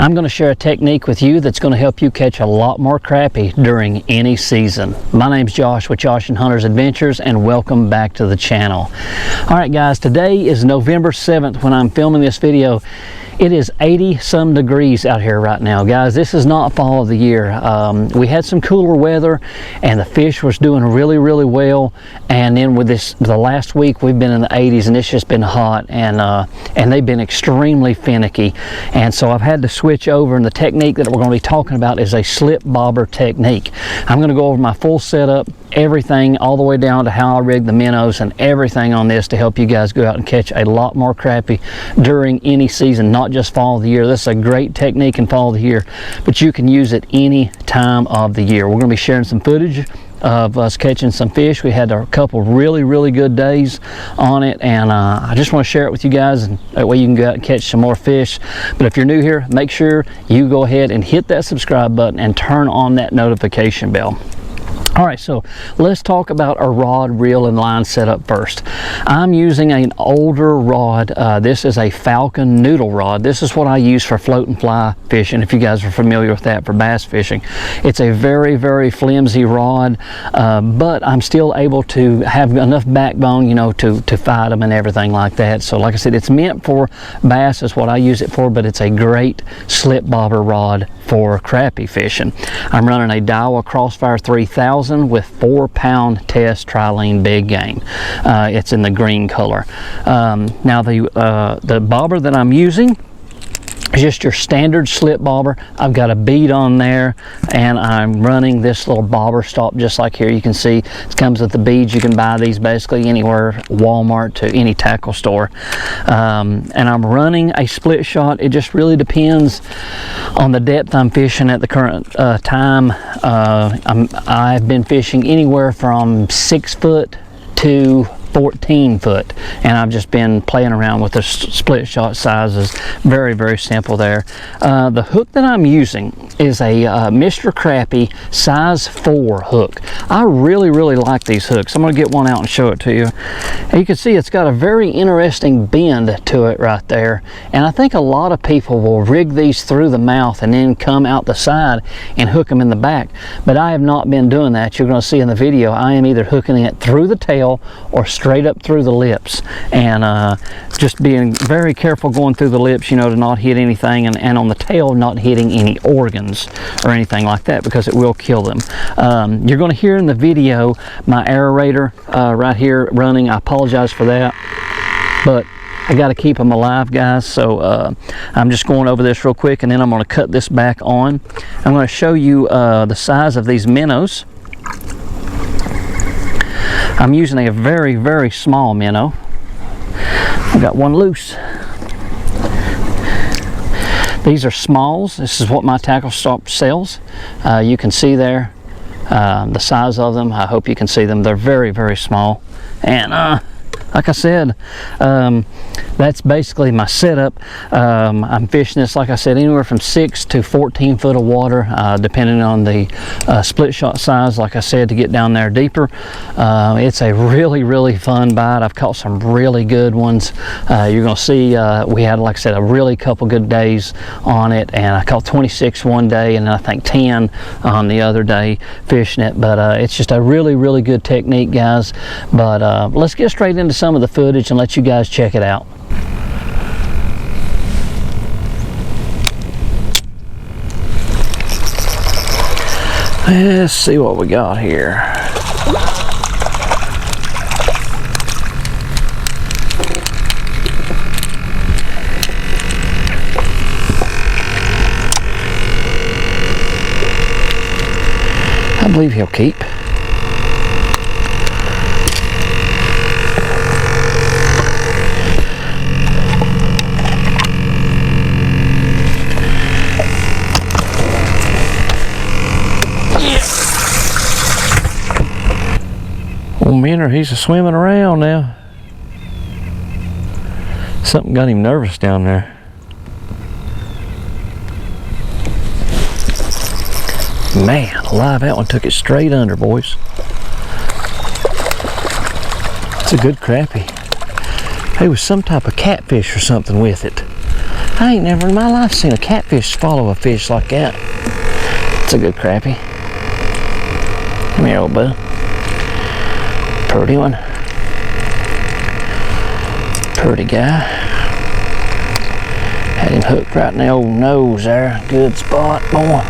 I'm going to share a technique with you that's going to help you catch a lot more crappie during any season. My name's Josh with Josh and Hunter's Adventures, and welcome back to the channel. Alright guys, today is November 7th when I'm filming this video. It is 80 some degrees out here right now, guys. This is not fall of the year. We had some cooler weather and the fish was doing really well, and then with the last week we've been in the 80s and it's just been hot, and they've been extremely finicky, and so I've had to switch over, and the technique that we're going to be talking about is a slip bobber technique. I'm going to go over my full setup, everything all the way down to how I rig the minnows and everything on this to help you guys go out and catch a lot more crappie during any season, not just fall of the year. This is a great technique in fall of the year, but you can use it any time of the year. We're going to be sharing some footage of us catching some fish. We had a couple really good days on it, and I just want to share it with you guys, and that way you can go out and catch some more fish. But if you're new here, make sure you go ahead and hit that subscribe button and turn on that notification bell. Alright, so let's talk about a rod, reel, and line setup first. I'm using an older rod. This is a Falcon noodle rod. This is what I use for float and fly fishing, if you guys are familiar with that, for bass fishing. It's a very flimsy rod, but I'm still able to have enough backbone, you know, to fight them and everything like that. So like I said, it's meant for bass is what I use it for, but it's a great slip bobber rod for crappie fishing. I'm running a Daiwa Crossfire 3000 with 4-pound test trilene big game. It's in the green color. Now the bobber that I'm using is just your standard slip bobber. I've got a bead on there, and I'm running this little bobber stop just like here. You can see it comes with the beads. You can buy these basically anywhere, Walmart to any tackle store. And I'm running a split shot. It just really depends on the depth I'm fishing at the current time. I've been fishing anywhere from 6 foot to 14 foot, and I've just been playing around with the split shot sizes. Very simple there. The hook that I'm using is a Mr. Crappie size 4 hook. I really like these hooks. I'm going to get one out and show it to you. And you can see it's got a very interesting bend to it right there, and I think a lot of people will rig these through the mouth and then come out the side and hook them in the back, but I have not been doing that. You're going to see in the video I am either hooking it through the tail or straight up through the lips, and just being very careful going through the lips, you know, to not hit anything, and on the tail not hitting any organs or anything like that, because it will kill them. You're going to hear in the video my aerator right here running. I apologize for that, but I got to keep them alive, guys. So I'm just going over this real quick, and then I'm going to cut this back on. I'm going to show you the size of these minnows. I'm using a very small minnow. I've got one loose. These are smalls. This is what my tackle stop sells. You can see there the size of them. I hope you can see them. They're very small, and like I said, that's basically my setup. I'm fishing this, like I said, anywhere from 6 to 14 foot of water, depending on the split shot size, like I said, to get down there deeper. It's a really fun bite. I've caught some really good ones. You're going to see we had, like I said, a really couple good days on it, and I caught 26 one day, and I think 10 on the other day fishing it. But it's just a really good technique, guys. But let's get straight into some of the footage and let you guys check it out. Let's see what we got here. I believe he'll keep. Old Minner, he's swimming around now. Something got him nervous down there. Man, alive, that one took it straight under, boys. It's a good crappie. There was some type of catfish or something with it. I ain't never in my life seen a catfish swallow a fish like that. It's a good crappie. Come here, old bud. Pretty one. Pretty guy. Had him hooked right in the old nose there. Good spot, boy.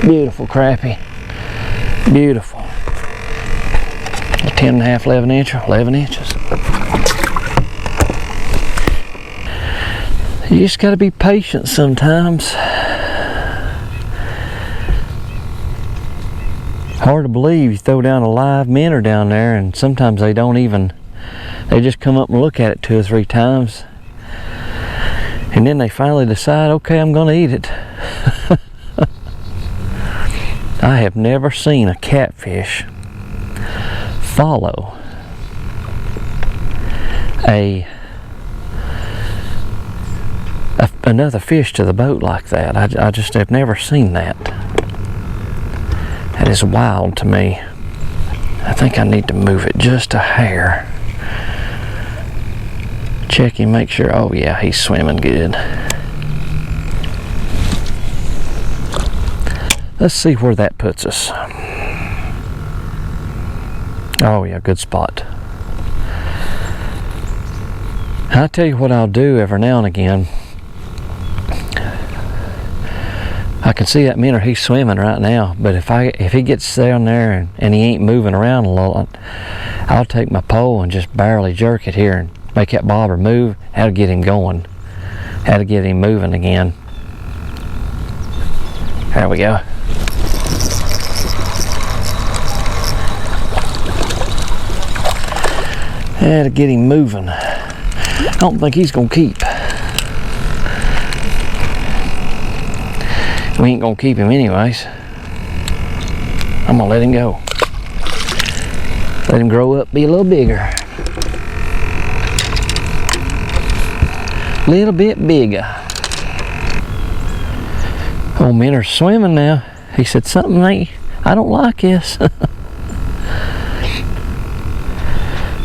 Beautiful crappie. Beautiful. 10 and a half, 11 inch, 11 inches. You just got to be patient sometimes. Hard to believe you throw down a live minnow down there, and sometimes they don't even, they just come up and look at it 2 or 3 times, and then they finally decide, okay, I'm going to eat it. I have never seen a catfish follow another fish to the boat like that. I just have never seen that. That is wild to me. I think I need to move it just a hair. Check him, make sure. Oh yeah, he's swimming good. Let's see where that puts us. Oh yeah, good spot. I'll tell you what I'll do every now and again. I can see that minnow, he's swimming right now, but if he gets down there and he ain't moving around a lot, I'll take my pole and just barely jerk it here and make that bobber move. How to get him going. How to get him moving again. There we go. How to get him moving. I don't think he's gonna keep. We ain't gonna keep him anyways. I'm gonna let him go. Let him grow up, be a little bigger. Little bit bigger. Old Minner's swimming now. He said something ain't, I don't like this.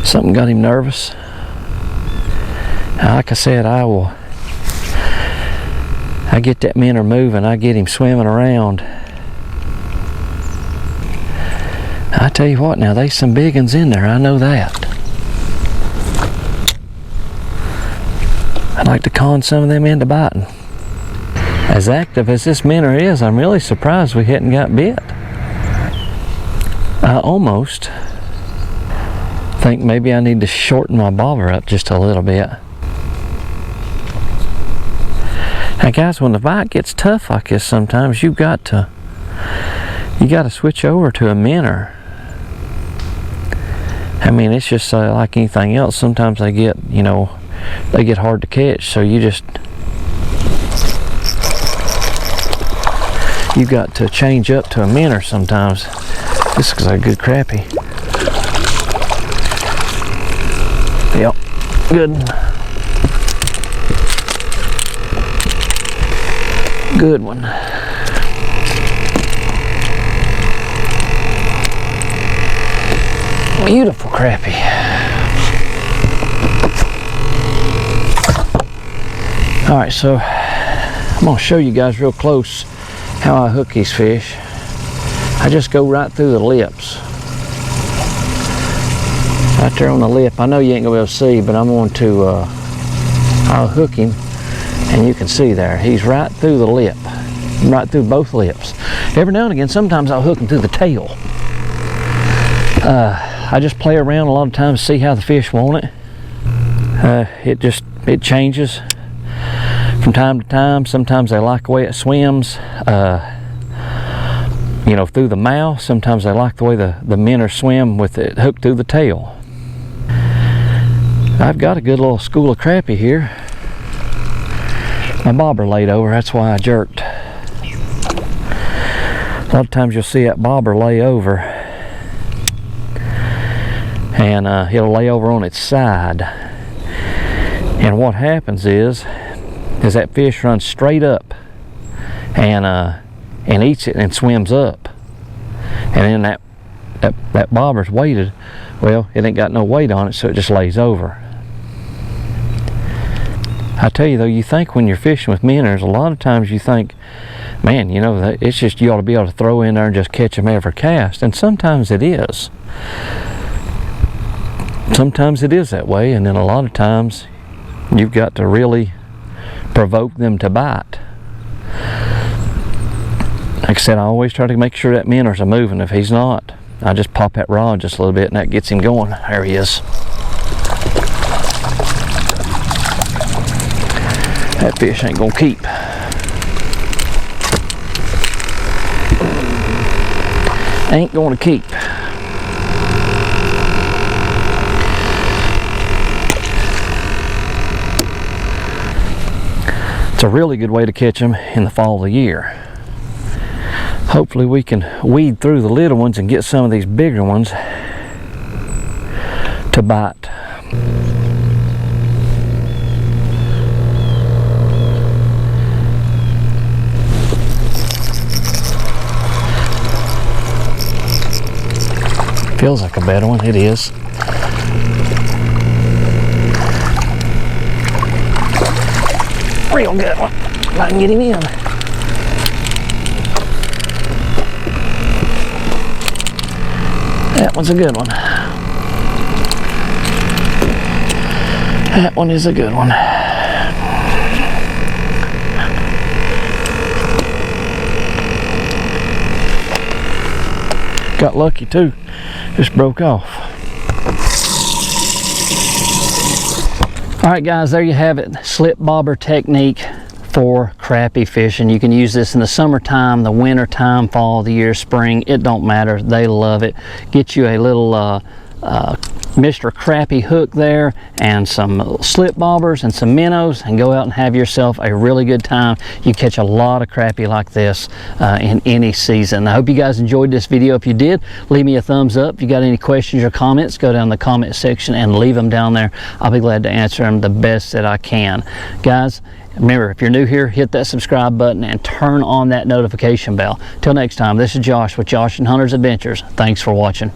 Something got him nervous. Like I said, I get that minnow moving, I get him swimming around. I tell you what now, there's some big ones in there, I know that. I'd like to con some of them into biting. As active as this minnow is, I'm really surprised we hadn't got bit. I almost think maybe I need to shorten my bobber up just a little bit. Now guys, when the bite gets tough like this, sometimes you got to switch over to a minnow. I mean, it's just like anything else. Sometimes they get, you know, they get hard to catch. So you got to change up to a minnow sometimes. This is a good crappie. Yep, good. Good one. Beautiful crappie. Alright, so I'm going to show you guys real close how I hook these fish. I just go right through the lips. Right there on the lip. I know you ain't going to be able to see, but I'm going to, I'll hook him. And you can see there, he's right through the lip, right through both lips. Every now and again, sometimes I'll hook him through the tail. I just play around a lot of times, see how the fish want it. It changes from time to time. Sometimes they like the way it swims, you know, through the mouth. Sometimes they like the way the minnow swim with it hooked through the tail. I've got a good little school of crappie here. My bobber laid over, that's why I jerked. A lot of times you'll see that bobber lay over, and he'll lay over on its side. And what happens is that fish runs straight up and eats it and swims up. And then that bobber's weighted, well, it ain't got no weight on it, so it just lays over. I tell you though, you think when you're fishing with minnows, a lot of times you think, man, you know, it's just you ought to be able to throw in there and just catch them every cast. And sometimes it is. Sometimes it is that way, and then a lot of times you've got to really provoke them to bite. Like I said, I always try to make sure that minnows are moving. If he's not, I just pop that rod just a little bit and that gets him going. There he is. That fish ain't gonna keep. Ain't gonna keep. It's a really good way to catch them in the fall of the year. Hopefully we can weed through the little ones and get some of these bigger ones to bite. Feels like a better one. It is. Real good one. I can get him in. That one's a good one. That one is a good one. Got lucky too. Just broke off. Alright guys, there you have it. Slip bobber technique for crappie fishing. You can use this in the summertime, the winter time, fall of the year, spring. It don't matter. They love it. Get you a little Mr. Crappie hook there and some slip bobbers and some minnows and go out and have yourself a really good time. You catch a lot of crappie like this in any season. I hope you guys enjoyed this video. If you did, leave me a thumbs up. If you got any questions or comments, go down in the comment section and leave them down there. I'll be glad to answer them the best that I can. Guys, remember, if you're new here, hit that subscribe button and turn on that notification bell. Till next time, this is Josh with Josh and Hunter's Adventures. Thanks for watching.